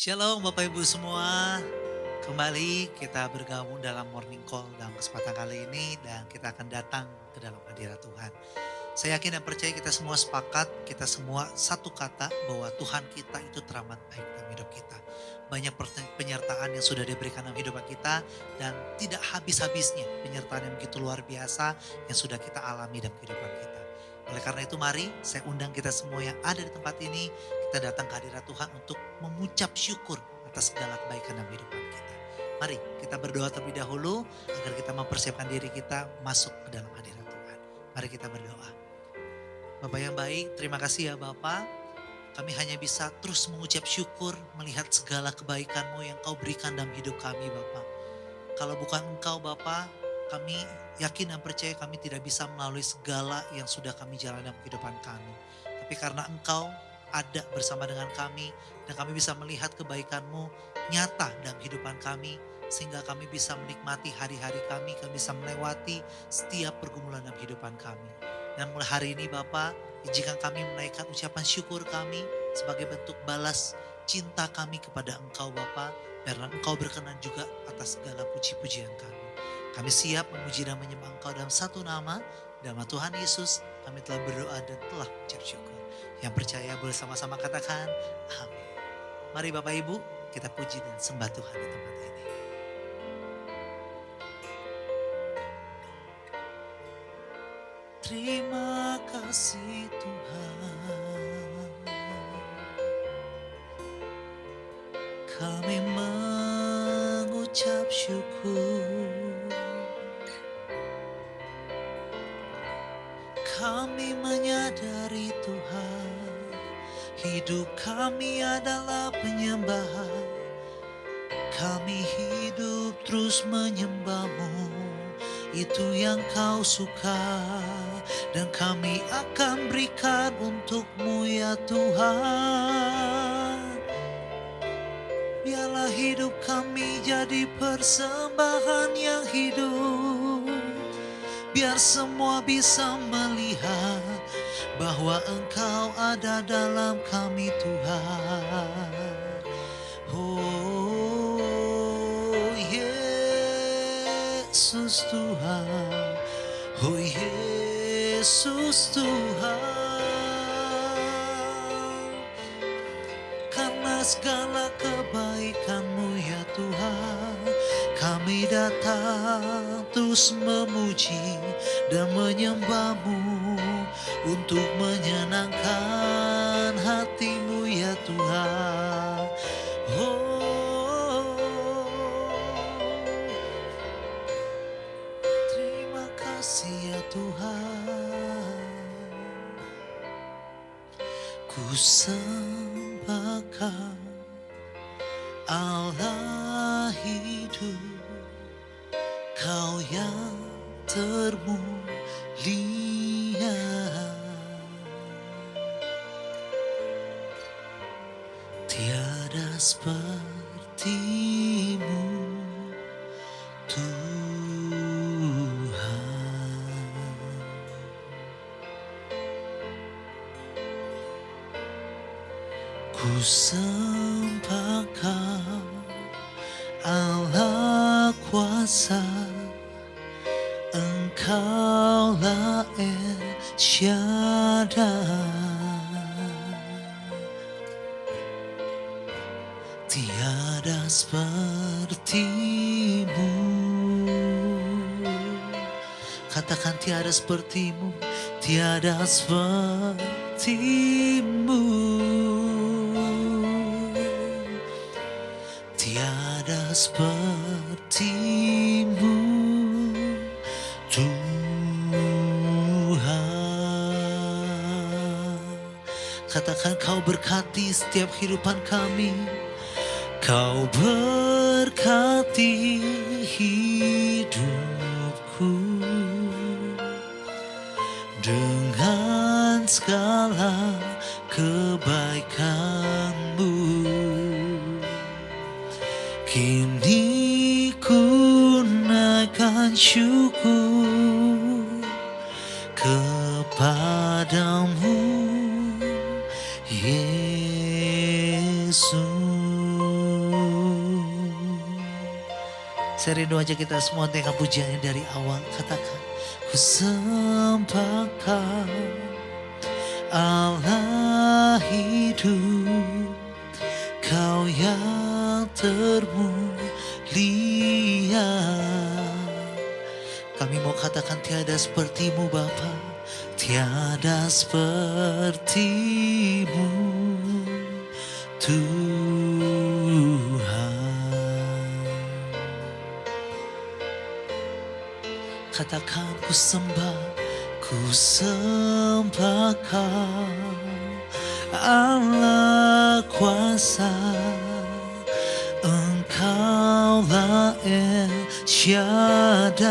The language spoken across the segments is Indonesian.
Shalom Bapak Ibu semua. Kembali kita bergabung dalam morning call dalam kesempatan kali ini dan kita akan datang ke dalam hadirat Tuhan. Saya yakin dan percaya kita semua sepakat, kita semua satu kata bahwa Tuhan kita itu teramat baik dalam hidup kita. Banyak penyertaan yang sudah diberikan dalam hidup kita dan tidak habis-habisnya penyertaan yang begitu luar biasa yang sudah kita alami dalam kehidupan kita. Oleh karena itu mari saya undang kita semua yang ada di tempat ini, kita datang ke hadirat Tuhan untuk mengucap syukur atas segala kebaikan dalam kehidupan kita. Mari kita berdoa terlebih dahulu agar kita mempersiapkan diri kita masuk ke dalam hadirat Tuhan. Mari kita berdoa. Bapak yang baik, terima kasih ya Bapak. Kami hanya bisa terus mengucap syukur melihat segala kebaikan-Mu yang Kau berikan dalam hidup kami Bapak. Kalau bukan Engkau Bapak, kami yakin dan percaya kami tidak bisa melalui segala yang sudah kami jalani dalam kehidupan kami. Tapi karena Engkau ada bersama dengan kami dan kami bisa melihat kebaikan-Mu nyata dalam kehidupan kami sehingga kami bisa menikmati hari-hari kami bisa melewati setiap pergumulan dalam kehidupan kami. Dan mulai hari ini Bapak, izinkan kami menaikkan ucapan syukur kami sebagai bentuk balas cinta kami kepada Engkau Bapak, karena Engkau berkenan juga atas segala puji-pujian kami. Kami siap memuji dan menyembah Engkau dalam satu nama, nama Tuhan Yesus. Kami telah berdoa dan telah mengucap syukur. Yang percaya boleh sama-sama katakan amin. Mari Bapak Ibu, kita puji dan sembah Tuhan di tempat ini. Terima kasih Tuhan, kami mengucap syukur. Kami menyadari Tuhan, hidup kami adalah penyembahan. Kami hidup terus menyembah-Mu, itu yang Kau suka. Dan kami akan berikan untuk-Mu ya Tuhan. Biarlah hidup kami jadi persembahan yang hidup. Biar semua bisa melihat bahwa Engkau ada dalam kami Tuhan. Oh Yesus Tuhan, oh Yesus Tuhan. Karena segala kebaikan-Mu ya Tuhan, kami datang terus memuji dan menyembah-Mu untuk menyenangkan hati-Mu ya Tuhan. Oh, terima kasih ya Tuhan. Ku sembahkan Allah hidup, Kau yang termulia. Tiada seperti-Mu Tuhan. Ku sembahkan Allah kuasa, Engkaulah El Shaddai. Tiada seperti-Mu. Katakan tiada seperti-Mu, tiada seperti-Mu. Tiada seperti-Mu Tuhan. Katakan Kau berkati setiap kehidupan kami. Kau berkati hidupku dengan segala kebaikan-Mu. Kini ku naikkan syukur kepadamu Yesus. Saya rindu aja kita semua dengan pujiannya dari awal. Katakan, ku sembah Kau, Allah hidup, Kau yang termulia. Kami mau katakan tiada seperti-Mu Bapa, tiada seperti-Mu Tuhan. Katakan, ku sembah Kau, Allah kuasa, Engkaulah El Shaddai.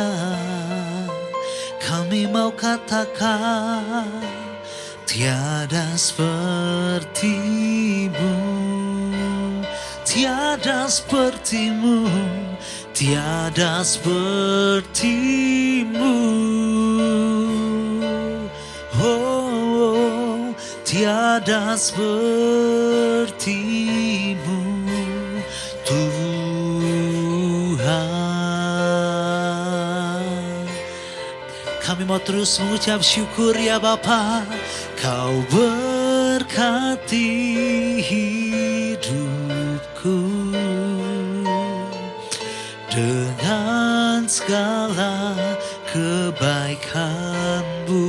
Kami mau katakan, tiada seperti-Mu, tiada seperti-Mu, tiada seperti-Mu. Oh, tiada seperti-Mu Tuhan. Kami mau terus mengucap syukur ya Bapa, Kau berkati hidupku dengan segala kebaikan-Mu.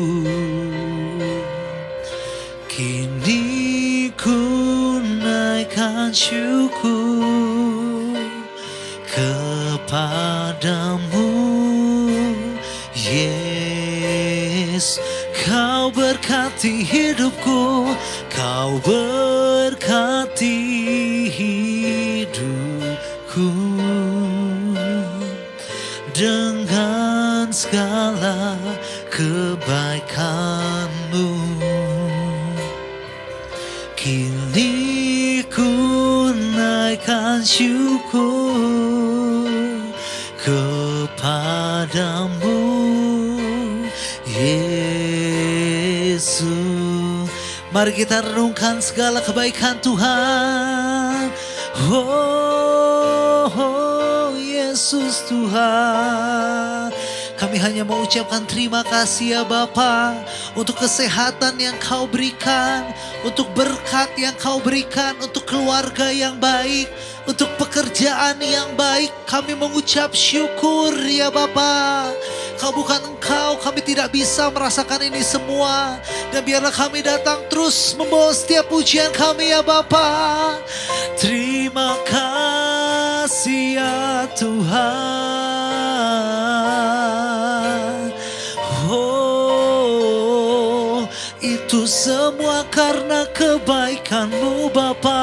Kini ku naikkan syukur kepadamu, Yesus. Kau berkati hidupku, Kau berkati hidupku dengan segala kebaikan-Mu. Kini ku naikkan syukur kepadamu, Yesus. Mari kita renungkan segala kebaikan Tuhan. Oh, Yesus Tuhan. Kami hanya mau ucapkan terima kasih ya Bapa, untuk kesehatan yang Kau berikan, untuk berkat yang Kau berikan, untuk keluarga yang baik, untuk pekerjaan yang baik. Kami mengucap syukur ya Bapa. Kalau bukan Engkau, kami tidak bisa merasakan ini semua. Dan biarlah kami datang terus membawa setiap pujian kami ya Bapa. Terima kasih ya Tuhan. Oh, itu semua karena kebaikan-Mu Bapa.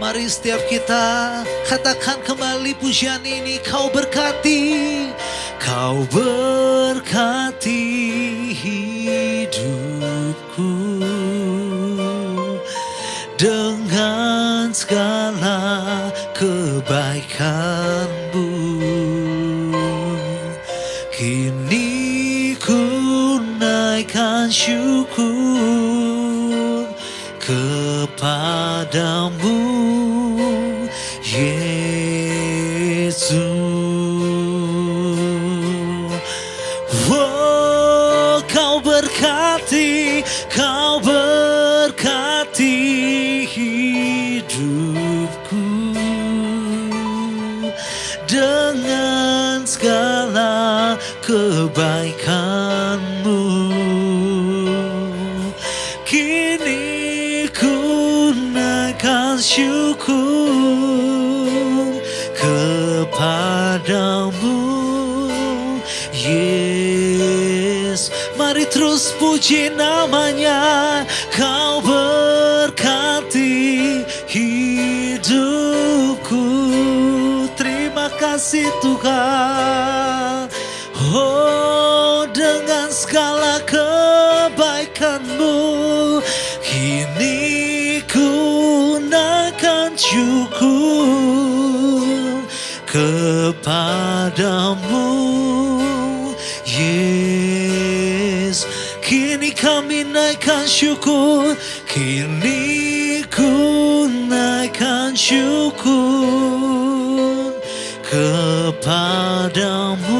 Mari setiap kita katakan kembali pujian ini. Kau berkati, Kau berkati hidupku dengan segala kebaikan-Mu. Kini ku naikkan syukur kepadamu, Yesus. Oh, Kau berkati, Kau berkati hidupku dengan segala kebaikan-Mu. Kini ku naikkan syukur kepadamu, Yesus. Mari terus puji namanya. Kau berkati hidupku. Terima kasih Tuhan. Oh, dengan segala kebaikan-Mu, kini ku naikkan syukur kepadamu, Yesus. Kini kami naikkan syukur, kini ku naikkan syukur kepadamu,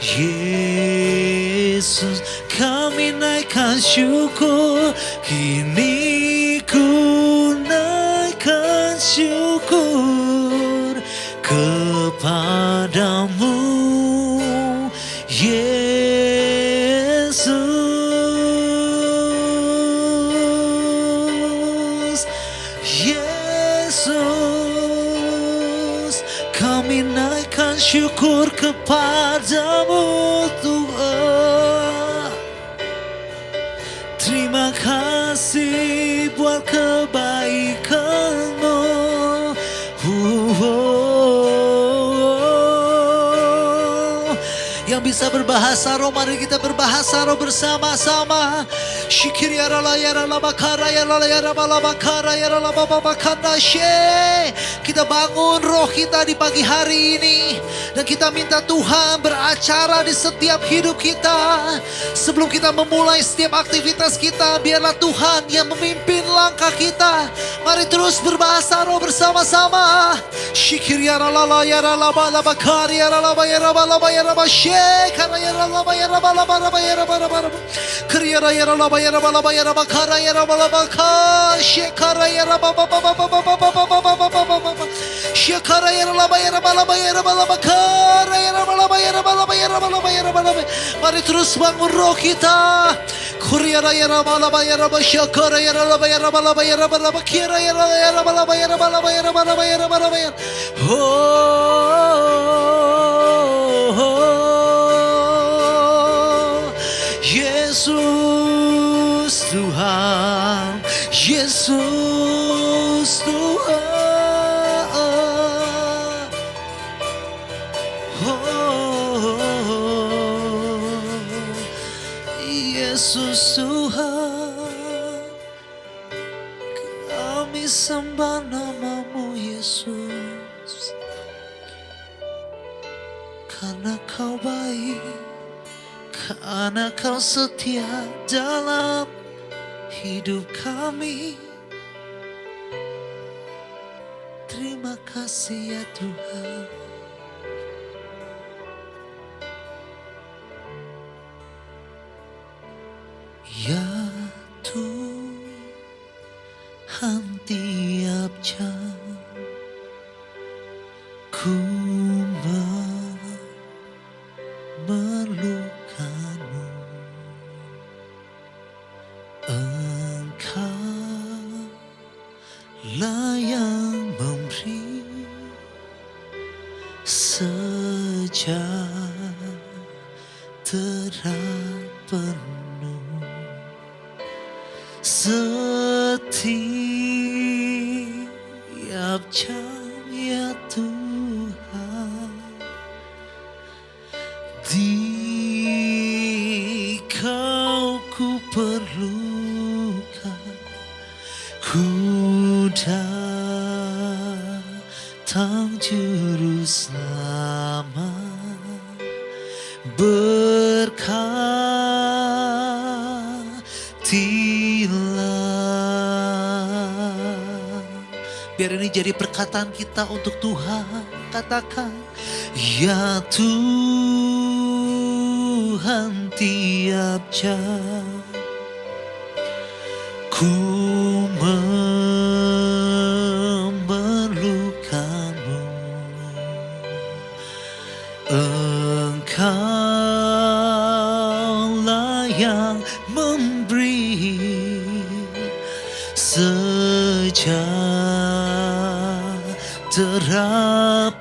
Yesus. Kami naikkan syukur, kini ku naikkan syukur kepadamu, Yesus. Yesus, kami naikkan syukur kepadamu, Tuhan. Terima kasih buat kebaikan-Mu. Yang bisa berbahasa roh, mari kita berbahasa roh bersama-sama. Kita bangun roh kita di pagi hari ini, dan kita minta Tuhan beracara di setiap hidup kita. Sebelum kita memulai setiap aktivitas kita, biarlah Tuhan yang memimpin langkah kita. Mari terus berbahasa roh bersama-sama. Mari terus bangun roh kita. Yesus Tuhan, Yesus Tuhan. Yesus Tuhan, kami sembah nama-Mu Yesus, karena Kau baik, karena Kau setia dalam hidup kami. Terima kasih ya Tuhan. Ya Tuhan, tiap jam ku memerlukan-Mu. Engkaulah yang memberi sejahtera penuh. Setiap jam ya Tuhan, di Kau ku perlukan, ku datang Juru Selamat, berkatilah. Biar ini jadi perkataan kita untuk Tuhan. Katakan, ya Tuhan, tiap jam ku memerlukan-Mu. Engkaulah yang memberi sejahtera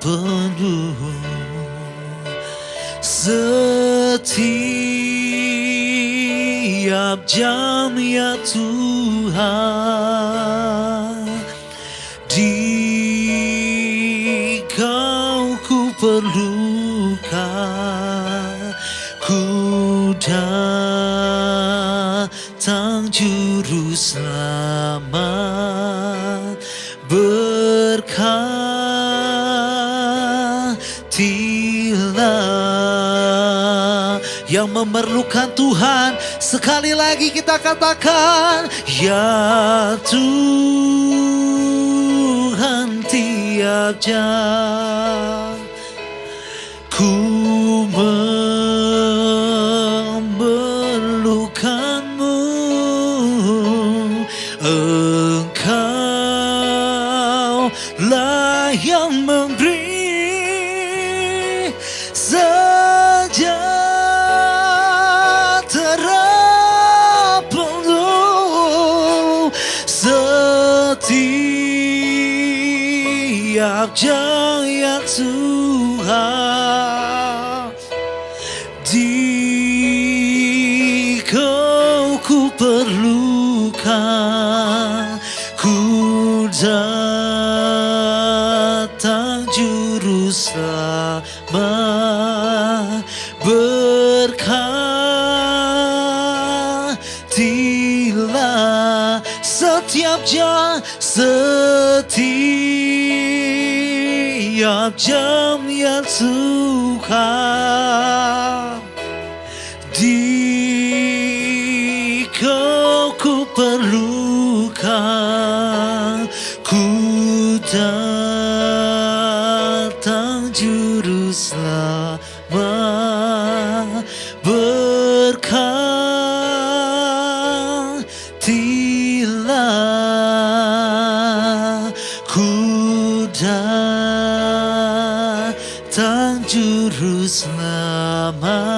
penuh. Setiap jam ya Tuhan, di Kau ku perlukan, ku datang Juru Selamat, berkatilah yang memerlukan Tuhan. Sekali lagi kita katakan, ya Tuhan, tiap jam ku memerlukanmu. Engkau lah yang memberi sejahtera penuh setiap jam, ya Tuhan. Di Kau ku perlukan, ku datang juru selamat. Berkatilah setiap jam, setiap jam, ya Tuhan. Di Kau ku perlukan, ku datang juru selamat. Berkatilah, ku datang juru selamat.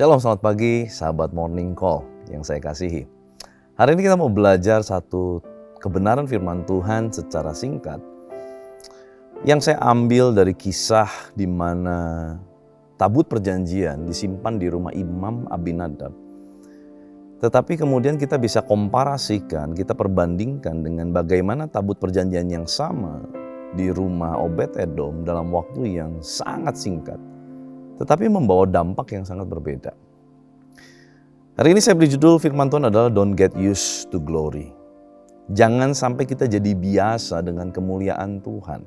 Shalom, selamat pagi sahabat Morning Call yang saya kasihi. Hari ini kita mau belajar satu kebenaran firman Tuhan secara singkat yang saya ambil dari kisah di mana tabut perjanjian disimpan di rumah Imam Abinadab. Tetapi kemudian kita bisa komparasikan, kita perbandingkan dengan bagaimana tabut perjanjian yang sama di rumah Obed-Edom dalam waktu yang sangat singkat, tetapi membawa dampak yang sangat berbeda. Hari ini saya beri judul firman Tuhan adalah Don't Get Used to Glory. Jangan sampai kita jadi biasa dengan kemuliaan Tuhan.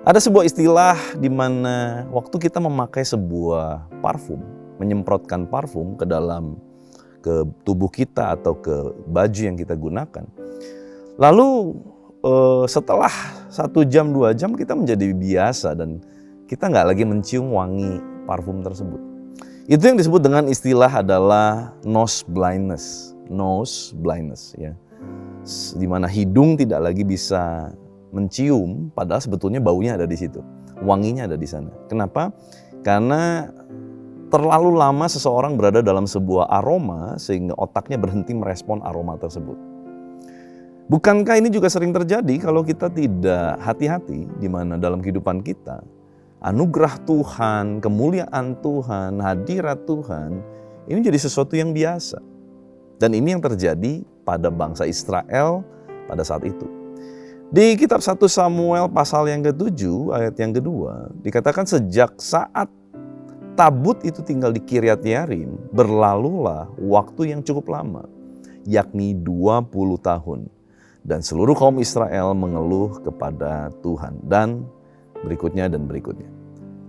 Ada sebuah istilah di mana waktu kita memakai sebuah parfum, menyemprotkan parfum ke tubuh kita atau ke baju yang kita gunakan. Lalu setelah 1 jam, 2 jam kita menjadi biasa dan kita nggak lagi mencium wangi parfum tersebut. Itu yang disebut dengan istilah adalah nose blindness. Nose blindness, ya. Di mana hidung tidak lagi bisa mencium, padahal sebetulnya baunya ada di situ. Wanginya ada di sana. Kenapa? Karena terlalu lama seseorang berada dalam sebuah aroma sehingga otaknya berhenti merespon aroma tersebut. Bukankah ini juga sering terjadi kalau kita tidak hati-hati di mana dalam kehidupan kita anugerah Tuhan, kemuliaan Tuhan, hadirat Tuhan, ini jadi sesuatu yang biasa. Dan ini yang terjadi pada bangsa Israel pada saat itu. Di kitab 1 Samuel pasal yang ke-7 ayat yang kedua, dikatakan sejak saat tabut itu tinggal di Kiryat Yearim, berlalulah waktu yang cukup lama, yakni 20 tahun. Dan seluruh kaum Israel mengeluh kepada Tuhan. Dan berikutnya.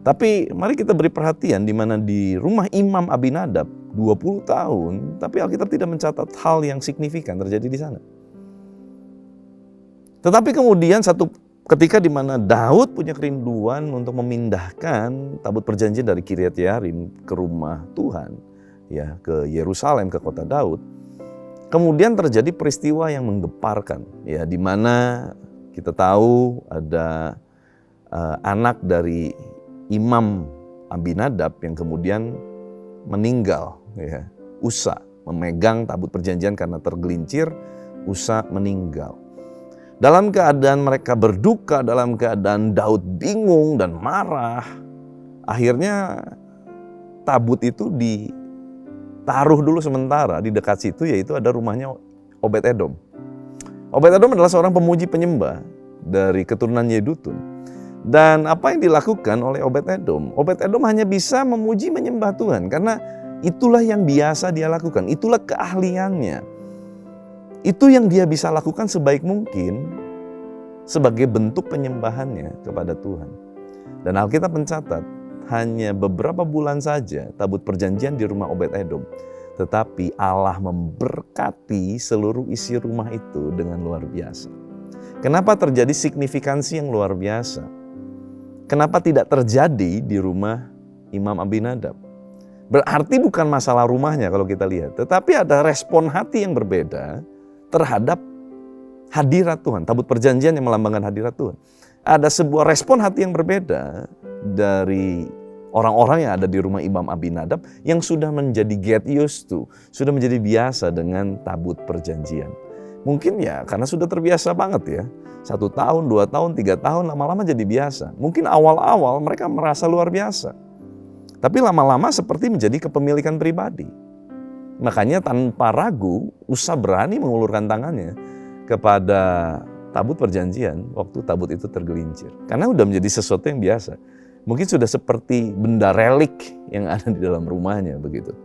Tapi mari kita beri perhatian di mana di rumah Imam Abinadab 20 tahun, tapi Alkitab tidak mencatat hal yang signifikan terjadi di sana. Tetapi kemudian satu ketika di mana Daud punya kerinduan untuk memindahkan tabut perjanjian dari Kiryat Yearim ke rumah Tuhan, ya, ke Yerusalem, ke kota Daud. Kemudian terjadi peristiwa yang menggeparkan, ya, di mana kita tahu ada anak dari Imam Abinadab yang kemudian meninggal, ya. Usa memegang tabut perjanjian karena tergelincir, Usa meninggal. Dalam keadaan mereka berduka, dalam keadaan Daud bingung dan marah, akhirnya tabut itu ditaruh dulu sementara di dekat situ, yaitu ada rumahnya Obed-Edom. Obed-Edom adalah seorang pemuji penyembah dari keturunan Yedutun. Dan apa yang dilakukan oleh Obed-Edom? Obed-Edom hanya bisa memuji menyembah Tuhan karena itulah yang biasa dia lakukan, itulah keahliannya. Itu yang dia bisa lakukan sebaik mungkin sebagai bentuk penyembahannya kepada Tuhan. Dan Alkitab mencatat hanya beberapa bulan saja tabut perjanjian di rumah Obed-Edom. Tetapi Allah memberkati seluruh isi rumah itu dengan luar biasa. Kenapa terjadi signifikansi yang luar biasa? Kenapa tidak terjadi di rumah Imam Abinadab? Berarti bukan masalah rumahnya kalau kita lihat. Tetapi ada respon hati yang berbeda terhadap hadirat Tuhan. Tabut perjanjian yang melambangkan hadirat Tuhan. Ada sebuah respon hati yang berbeda dari orang-orang yang ada di rumah Imam Abinadab yang sudah menjadi get used to, sudah menjadi biasa dengan tabut perjanjian. Mungkin ya karena sudah terbiasa banget ya. 1 tahun, 2 tahun, 3 tahun lama-lama jadi biasa. Mungkin awal-awal mereka merasa luar biasa. Tapi lama-lama seperti menjadi kepemilikan pribadi. Makanya tanpa ragu Usa berani mengulurkan tangannya kepada tabut perjanjian waktu tabut itu tergelincir. Karena udah menjadi sesuatu yang biasa. Mungkin sudah seperti benda relik yang ada di dalam rumahnya begitu.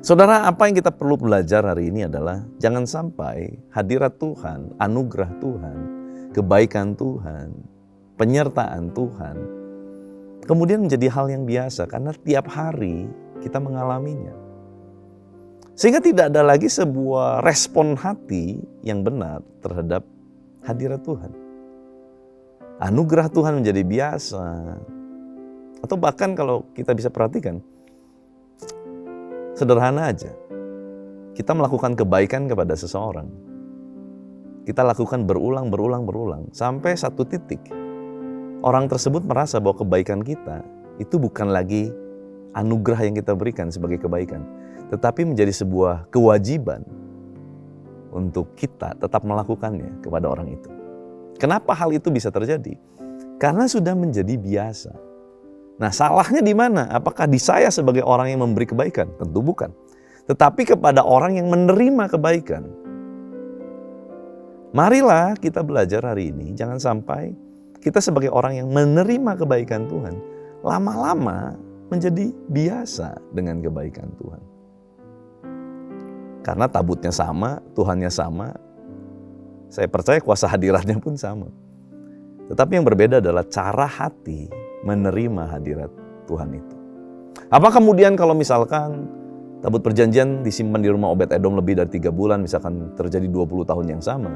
Saudara, apa yang kita perlu belajar hari ini adalah jangan sampai hadirat Tuhan, anugerah Tuhan, kebaikan Tuhan, penyertaan Tuhan kemudian menjadi hal yang biasa karena tiap hari kita mengalaminya. Sehingga tidak ada lagi sebuah respon hati yang benar terhadap hadirat Tuhan. Anugerah Tuhan menjadi biasa. Atau bahkan kalau kita bisa perhatikan, sederhana aja. Kita melakukan kebaikan kepada seseorang. Kita lakukan berulang. Sampai satu titik. Orang tersebut merasa bahwa kebaikan kita itu bukan lagi anugerah yang kita berikan sebagai kebaikan. Tetapi menjadi sebuah kewajiban untuk kita tetap melakukannya kepada orang itu. Kenapa hal itu bisa terjadi? Karena sudah menjadi biasa. Nah, salahnya di mana? Apakah di saya sebagai orang yang memberi kebaikan? Tentu bukan. Tetapi kepada orang yang menerima kebaikan. Marilah kita belajar hari ini, jangan sampai kita sebagai orang yang menerima kebaikan Tuhan, lama-lama menjadi biasa dengan kebaikan Tuhan. Karena tabutnya sama, Tuhannya sama, saya percaya kuasa hadiratnya pun sama. Tetapi yang berbeda adalah cara hati menerima hadirat Tuhan itu. Apa kemudian kalau misalkan tabut perjanjian disimpan di rumah Obed-Edom lebih dari 3 bulan, misalkan terjadi 20 tahun yang sama,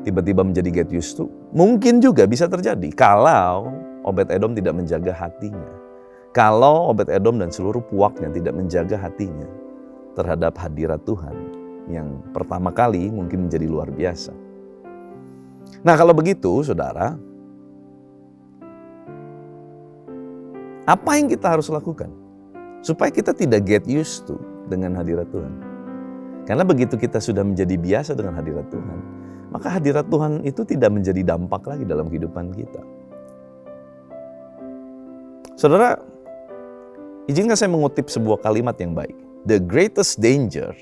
tiba-tiba menjadi get used to? Mungkin juga bisa terjadi kalau Obed-Edom tidak menjaga hatinya. Kalau Obed-Edom dan seluruh puaknya tidak menjaga hatinya terhadap hadirat Tuhan yang pertama kali mungkin menjadi luar biasa. Nah, kalau begitu, saudara, apa yang kita harus lakukan supaya kita tidak get used to dengan hadirat Tuhan? Karena begitu kita sudah menjadi biasa dengan hadirat Tuhan, maka hadirat Tuhan itu tidak menjadi dampak lagi dalam kehidupan kita. Saudara, izinkan saya mengutip sebuah kalimat yang baik. The greatest danger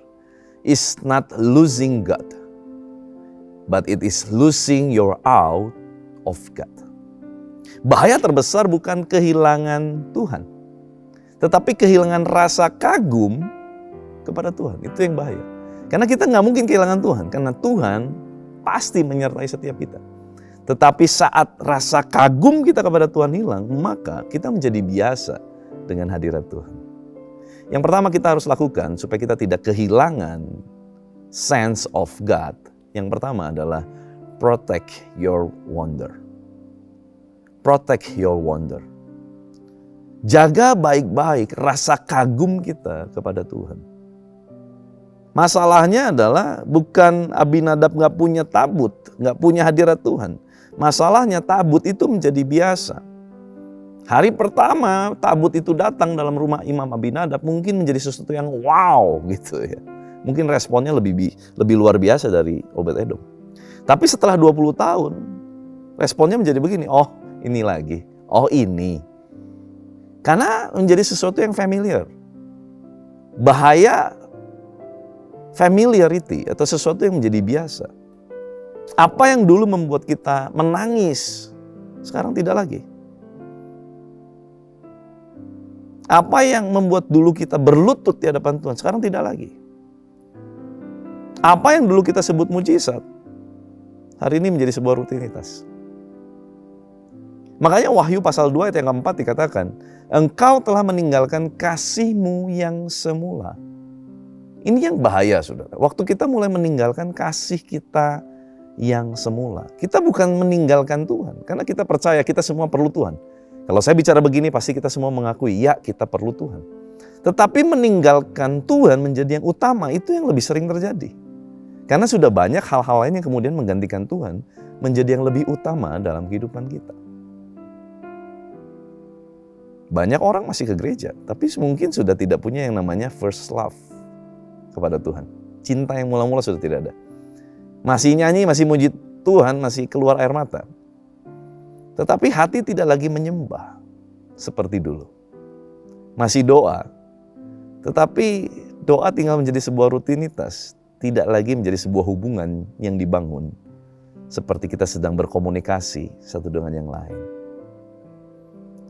is not losing God, but it is losing your awe of God. Bahaya terbesar bukan kehilangan Tuhan, tetapi kehilangan rasa kagum kepada Tuhan. Itu yang bahaya. Karena kita nggak mungkin kehilangan Tuhan, karena Tuhan pasti menyertai setiap kita. Tetapi saat rasa kagum kita kepada Tuhan hilang, maka kita menjadi biasa dengan hadirat Tuhan. Yang pertama kita harus lakukan supaya kita tidak kehilangan sense of God. Yang pertama adalah protect your wonder. Protect your wonder. Jaga baik-baik rasa kagum kita kepada Tuhan. Masalahnya adalah bukan Abinadab gak punya tabut, gak punya hadirat Tuhan. Masalahnya tabut itu menjadi biasa. Hari pertama tabut itu datang dalam rumah Imam Abinadab mungkin menjadi sesuatu yang wow gitu ya. Mungkin responnya lebih luar biasa dari Obed-Edom. Tapi setelah 20 tahun responnya menjadi begini, oh ini lagi, oh ini. Karena menjadi sesuatu yang familiar. Bahaya familiarity atau sesuatu yang menjadi biasa. Apa yang dulu membuat kita menangis Sekarang tidak lagi. Apa yang membuat dulu kita berlutut di hadapan Tuhan, sekarang tidak lagi. Apa yang dulu kita sebut mujizat, hari ini menjadi sebuah rutinitas. Makanya Wahyu pasal 2 ayat yang keempat dikatakan, engkau telah meninggalkan kasih-Mu yang semula. Ini yang bahaya, saudara. Waktu kita mulai meninggalkan kasih kita yang semula. Kita bukan meninggalkan Tuhan, karena kita percaya kita semua perlu Tuhan. Kalau saya bicara begini, pasti kita semua mengakui, ya kita perlu Tuhan. Tetapi meninggalkan Tuhan menjadi yang utama, itu yang lebih sering terjadi. Karena sudah banyak hal-hal lain yang kemudian menggantikan Tuhan menjadi yang lebih utama dalam kehidupan kita. Banyak orang masih ke gereja, tapi mungkin sudah tidak punya yang namanya first love kepada Tuhan. Cinta yang mula-mula sudah tidak ada. Masih nyanyi, masih muji Tuhan, masih keluar air mata. Tetapi hati tidak lagi menyembah seperti dulu. Masih doa, tetapi doa tinggal menjadi sebuah rutinitas, tidak lagi menjadi sebuah hubungan yang dibangun seperti kita sedang berkomunikasi satu dengan yang lain.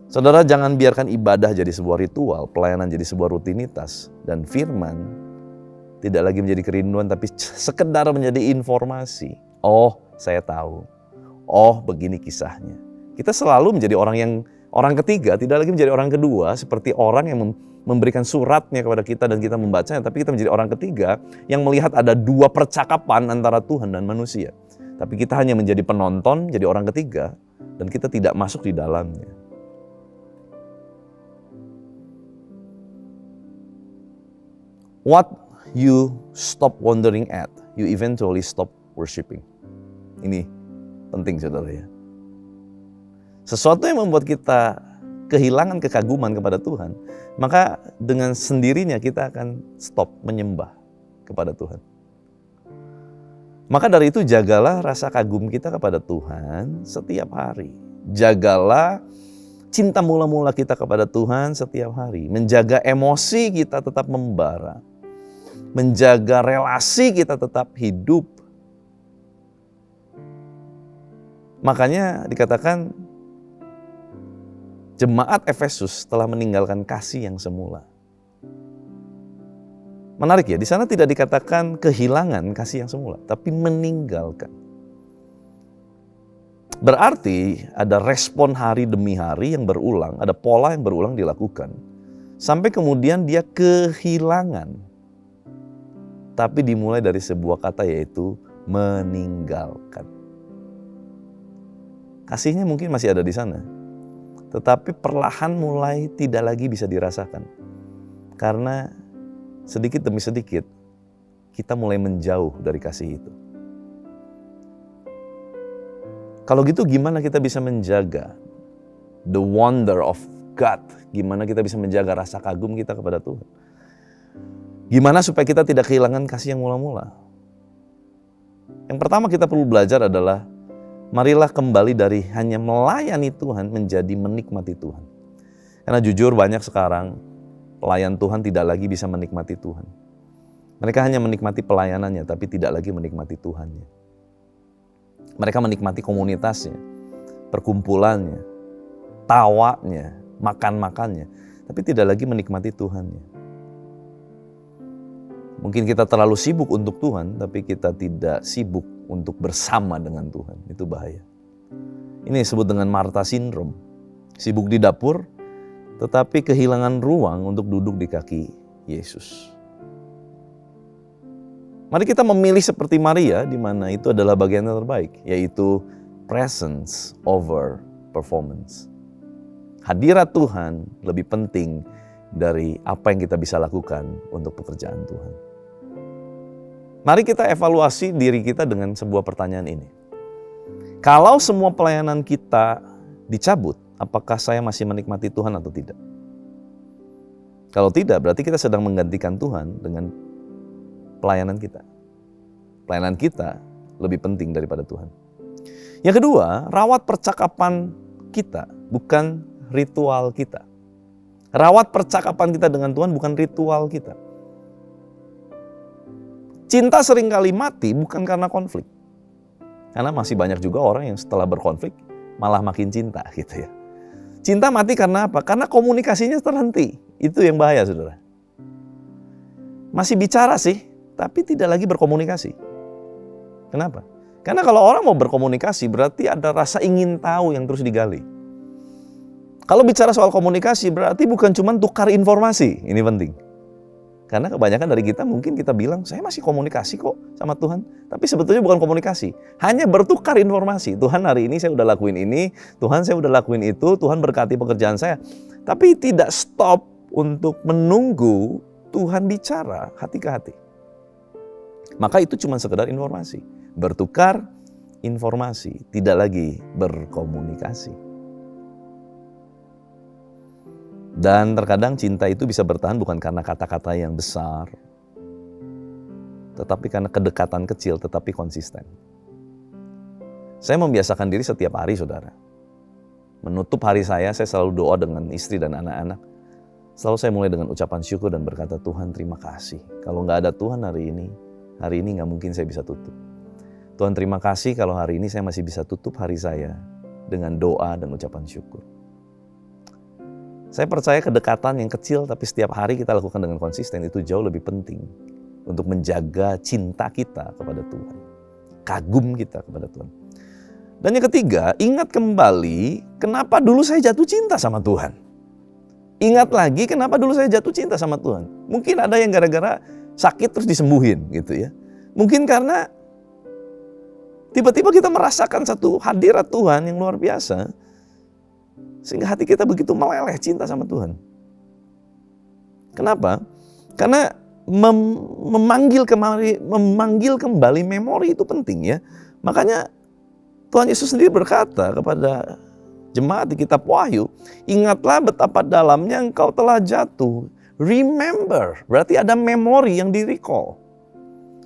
Saudara, jangan biarkan ibadah jadi sebuah ritual, pelayanan jadi sebuah rutinitas, dan firman tidak lagi menjadi kerinduan tapi sekedar menjadi informasi. Oh, saya tahu. Oh, begini kisahnya. Kita selalu menjadi orang ketiga, tidak lagi menjadi orang kedua seperti orang yang memberikan suratnya kepada kita dan kita membacanya, tapi kita menjadi orang ketiga yang melihat ada dua percakapan antara Tuhan dan manusia. Tapi kita hanya menjadi penonton, jadi orang ketiga, dan kita tidak masuk di dalamnya. What you stop wondering at, you eventually stop worshiping. Ini penting, saudara ya. Sesuatu yang membuat kita kehilangan kekaguman kepada Tuhan, maka dengan sendirinya kita akan stop menyembah kepada Tuhan. Maka dari itu jagalah rasa kagum kita kepada Tuhan setiap hari. Jagalah cinta mula-mula kita kepada Tuhan setiap hari. Menjaga emosi kita tetap membara. Menjaga relasi kita tetap hidup. Makanya dikatakan jemaat Efesus telah meninggalkan kasih yang semula. Menarik ya, di sana tidak dikatakan kehilangan kasih yang semula, tapi meninggalkan. Berarti ada respon hari demi hari yang berulang, ada pola yang berulang dilakukan. Sampai kemudian dia kehilangan. Tapi dimulai dari sebuah kata, yaitu meninggalkan. Kasihnya mungkin masih ada di sana, tetapi perlahan mulai tidak lagi bisa dirasakan. Karena sedikit demi sedikit kita mulai menjauh dari kasih itu. Kalau gitu gimana kita bisa menjaga the wonder of God? Gimana kita bisa menjaga rasa kagum kita kepada Tuhan? Gimana supaya kita tidak kehilangan kasih yang mula-mula? Yang pertama kita perlu belajar adalah marilah kembali dari hanya melayani Tuhan menjadi menikmati Tuhan. Karena jujur banyak sekarang pelayan Tuhan tidak lagi bisa menikmati Tuhan. Mereka hanya menikmati pelayanannya tapi tidak lagi menikmati Tuhannya. Mereka menikmati komunitasnya, perkumpulannya, tawanya, makan-makannya, tapi tidak lagi menikmati Tuhannya. Mungkin kita terlalu sibuk untuk Tuhan, tapi kita tidak sibuk untuk bersama dengan Tuhan. Itu bahaya. Ini disebut dengan Martha Syndrome. Sibuk di dapur, tetapi kehilangan ruang untuk duduk di kaki Yesus. Mari kita memilih seperti Maria, di mana itu adalah bagian yang terbaik, yaitu presence over performance. Hadirat Tuhan lebih penting dari apa yang kita bisa lakukan untuk pekerjaan Tuhan. Mari kita evaluasi diri kita dengan sebuah pertanyaan ini. Kalau semua pelayanan kita dicabut, apakah saya masih menikmati Tuhan atau tidak? Kalau tidak, berarti kita sedang menggantikan Tuhan dengan pelayanan kita. Pelayanan kita lebih penting daripada Tuhan. Yang kedua, rawat percakapan kita, bukan ritual kita. Rawat percakapan kita dengan Tuhan, bukan ritual kita. Cinta seringkali mati bukan karena konflik. Karena masih banyak juga orang yang setelah berkonflik, malah makin cinta gitu ya. Cinta mati karena apa? Karena komunikasinya terhenti. Itu yang bahaya, saudara. Masih bicara sih, tapi tidak lagi berkomunikasi. Kenapa? Karena kalau orang mau berkomunikasi berarti ada rasa ingin tahu yang terus digali. Kalau bicara soal komunikasi berarti bukan cuma tukar informasi, ini penting. Karena kebanyakan dari kita mungkin kita bilang, saya masih komunikasi kok sama Tuhan. Tapi sebetulnya bukan komunikasi, hanya bertukar informasi. Tuhan hari ini saya udah lakuin ini, Tuhan saya udah lakuin itu, Tuhan berkati pekerjaan saya. Tapi tidak stop untuk menunggu Tuhan bicara hati ke hati. Maka itu cuma sekedar informasi. Bertukar informasi, tidak lagi berkomunikasi. Dan terkadang cinta itu bisa bertahan bukan karena kata-kata yang besar, tetapi karena kedekatan kecil tetapi konsisten. Saya membiasakan diri setiap hari, saudara. Menutup hari saya selalu doa dengan istri dan anak-anak. Selalu saya mulai dengan ucapan syukur dan berkata, Tuhan terima kasih. Kalau nggak ada Tuhan hari ini nggak mungkin saya bisa tutup. Tuhan terima kasih kalau hari ini saya masih bisa tutup hari saya dengan doa dan ucapan syukur. Saya percaya kedekatan yang kecil tapi setiap hari kita lakukan dengan konsisten itu jauh lebih penting untuk menjaga cinta kita kepada Tuhan. Kagum kita kepada Tuhan. Dan yang ketiga, ingat kembali kenapa dulu saya jatuh cinta sama Tuhan. Ingat lagi kenapa dulu saya jatuh cinta sama Tuhan. Mungkin ada yang gara-gara sakit terus disembuhin gitu ya. Mungkin karena tiba-tiba kita merasakan satu hadirat Tuhan yang luar biasa. Sehingga hati kita begitu meleleh cinta sama Tuhan. Kenapa? Karena memanggil kembali memori itu penting ya. Makanya Tuhan Yesus sendiri berkata kepada jemaat di kitab Wahyu, ingatlah betapa dalamnya engkau telah jatuh. Remember, berarti ada memori yang di-recall.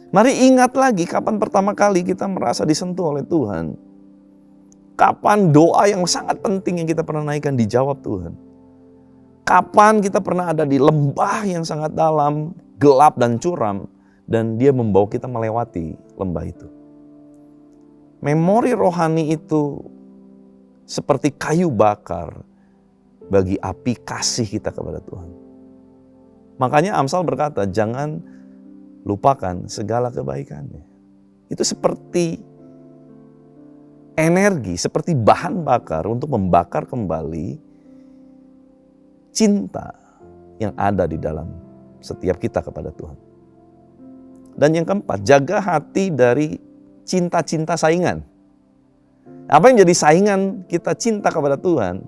Mari ingat lagi kapan pertama kali kita merasa disentuh oleh Tuhan. Kapan doa yang sangat penting yang kita pernah naikkan dijawab Tuhan. Kapan kita pernah ada di lembah yang sangat dalam, gelap dan curam, dan Dia membawa kita melewati lembah itu. Memori rohani itu seperti kayu bakar bagi api kasih kita kepada Tuhan. Makanya Amsal berkata, jangan lupakan segala kebaikannya. Itu seperti energi, seperti bahan bakar untuk membakar kembali cinta yang ada di dalam setiap kita kepada Tuhan. Dan yang keempat, jaga hati dari cinta-cinta saingan. Apa yang jadi saingan kita cinta kepada Tuhan?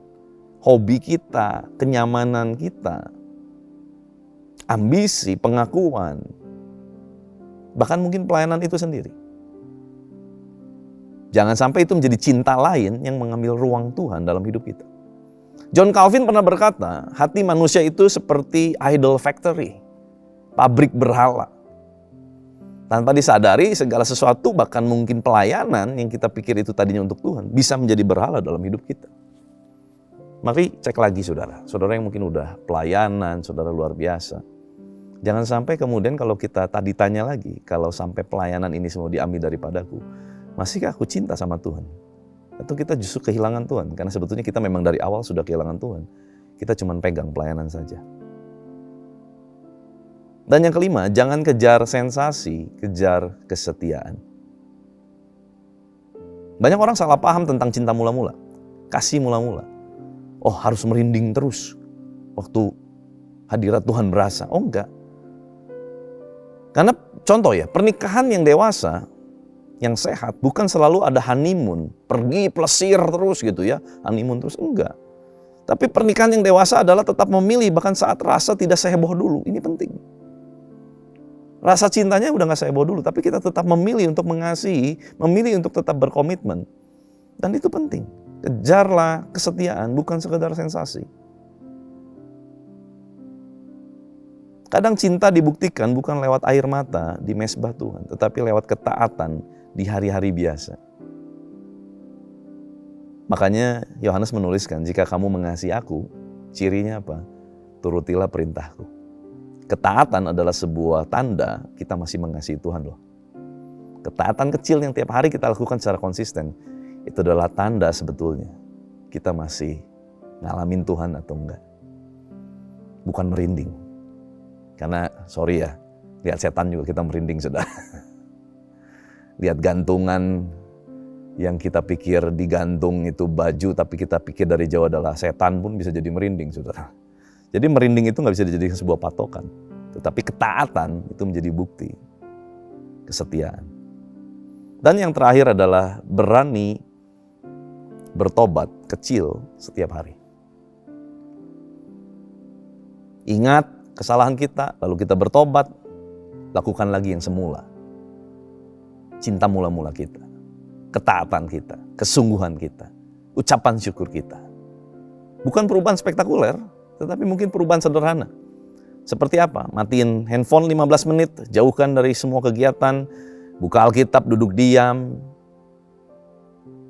Hobi kita, kenyamanan kita, ambisi, pengakuan, bahkan mungkin pelayanan itu sendiri. Jangan sampai itu menjadi cinta lain yang mengambil ruang Tuhan dalam hidup kita. John Calvin pernah berkata, hati manusia itu seperti idol factory, pabrik berhala. Tanpa disadari segala sesuatu, bahkan mungkin pelayanan yang kita pikir itu tadinya untuk Tuhan, bisa menjadi berhala dalam hidup kita. Mari cek lagi saudara. Saudara yang mungkin udah pelayanan, saudara luar biasa. Jangan sampai kemudian kalau kita tadi tanya lagi, kalau sampai pelayanan ini semua diambil daripadaku, masihkah aku cinta sama Tuhan? Atau kita justru kehilangan Tuhan? Karena sebetulnya kita memang dari awal sudah kehilangan Tuhan. Kita cuma pegang pelayanan saja. Dan yang kelima, jangan kejar sensasi, kejar kesetiaan. Banyak orang salah paham tentang cinta mula-mula. Kasih mula-mula. Oh, harus merinding terus waktu hadirat Tuhan berasa. Oh enggak. Karena contoh ya, pernikahan yang dewasa, yang sehat, bukan selalu ada honeymoon, pergi plesir terus gitu ya, honeymoon terus, enggak. Tapi pernikahan yang dewasa adalah tetap memilih, bahkan saat rasa tidak seheboh dulu, ini penting. Rasa cintanya udah gak seheboh dulu, tapi kita tetap memilih untuk mengasihi, memilih untuk tetap berkomitmen. Dan itu penting, kejarlah kesetiaan, bukan sekedar sensasi. Kadang cinta dibuktikan bukan lewat air mata di mezbah Tuhan, tetapi lewat ketaatan di hari-hari biasa. Makanya Yohanes menuliskan, jika kamu mengasihi aku, cirinya apa? Turutilah perintahku. Ketaatan adalah sebuah tanda kita masih mengasihi Tuhan loh. Ketaatan kecil yang tiap hari kita lakukan secara konsisten, itu adalah tanda sebetulnya kita masih ngalamin Tuhan atau enggak. Bukan merinding. Karena sorry ya, lihat setan juga kita merinding, saudara. Lihat gantungan yang kita pikir digantung itu baju, tapi kita pikir dari jauh adalah setan pun bisa jadi merinding, saudara. Jadi merinding itu nggak bisa dijadikan sebuah patokan. Tetapi ketaatan itu menjadi bukti kesetiaan. Dan yang terakhir adalah berani bertobat kecil setiap hari. Ingat kesalahan kita, lalu kita bertobat, lakukan lagi yang semula. Cinta mula-mula kita, ketaatan kita, kesungguhan kita, ucapan syukur kita. Bukan perubahan spektakuler, tetapi mungkin perubahan sederhana. Seperti apa? Matiin handphone 15 menit, jauhkan dari semua kegiatan, buka Alkitab, duduk diam.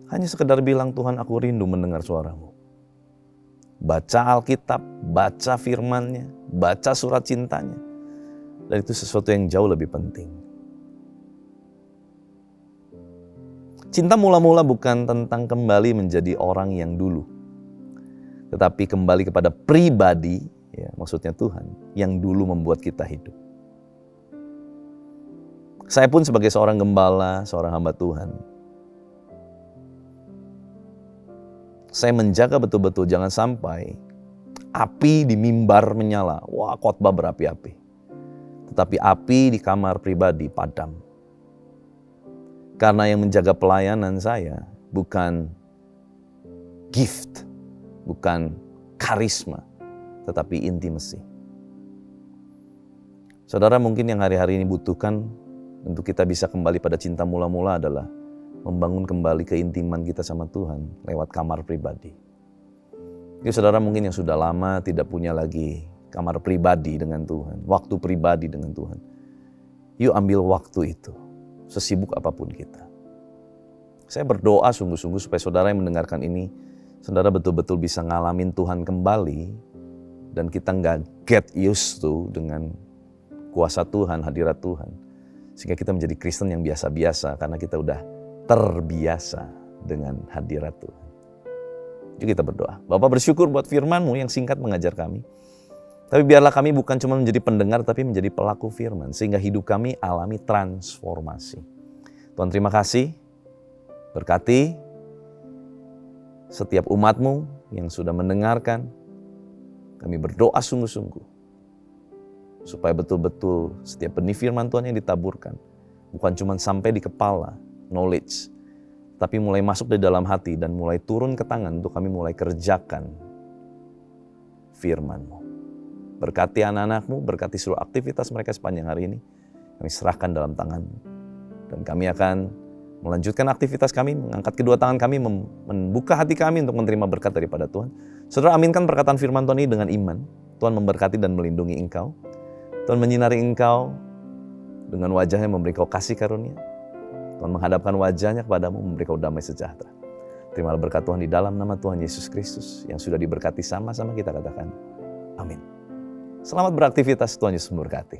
Hanya sekedar bilang, Tuhan, aku rindu mendengar suaramu. Baca Alkitab, baca firman-Nya, baca surat cintanya. Dan itu sesuatu yang jauh lebih penting. Cinta mula-mula bukan tentang kembali menjadi orang yang dulu. Tetapi kembali kepada pribadi, ya, maksudnya Tuhan, yang dulu membuat kita hidup. Saya pun sebagai seorang gembala, seorang hamba Tuhan, saya menjaga betul-betul jangan sampai api di mimbar menyala. Wah, khotbah berapi-api. Tetapi api di kamar pribadi padam. Karena yang menjaga pelayanan saya bukan gift, bukan karisma, tetapi intimacy. Saudara, mungkin yang hari-hari ini butuhkan untuk kita bisa kembali pada cinta mula-mula adalah membangun kembali keintiman kita sama Tuhan lewat kamar pribadi. Jadi saudara mungkin yang sudah lama tidak punya lagi kamar pribadi dengan Tuhan, waktu pribadi dengan Tuhan. Yuk ambil waktu itu, sesibuk apapun kita. Saya berdoa sungguh-sungguh supaya saudara yang mendengarkan ini, saudara betul-betul bisa ngalamin Tuhan kembali, dan kita nggak get used to dengan kuasa Tuhan, hadirat Tuhan. Sehingga kita menjadi Kristen yang biasa-biasa karena kita udah terbiasa dengan hadirat Tuhan. Jadi kita berdoa. Bapak bersyukur buat firman-Mu yang singkat mengajar kami. Tapi biarlah kami bukan cuma menjadi pendengar, tapi menjadi pelaku firman. Sehingga hidup kami alami transformasi. Tuhan terima kasih. Berkati setiap umat-Mu yang sudah mendengarkan. Kami berdoa sungguh-sungguh. Supaya betul-betul setiap benih firman Tuhan yang ditaburkan. Bukan cuma sampai di kepala, knowledge. Tapi mulai masuk di dalam hati dan mulai turun ke tangan untuk kami mulai kerjakan firman-Mu. Berkati anak-anak-Mu, berkati seluruh aktivitas mereka sepanjang hari ini. Kami serahkan dalam tangan-Mu. Dan kami akan melanjutkan aktivitas kami, mengangkat kedua tangan kami, membuka hati kami untuk menerima berkat daripada Tuhan. Saudara aminkan perkataan firman Tuhan ini dengan iman. Tuhan memberkati dan melindungi engkau. Tuhan menyinari engkau dengan wajahnya memberi kau kasih karunia. Tuhan menghadapkan wajahnya kepadamu, memberi kau damai sejahtera. Terimalah berkat Tuhan di dalam nama Tuhan Yesus Kristus yang sudah diberkati sama-sama kita katakan. Amin. Selamat beraktivitas, Tuhan Yesus memberkati.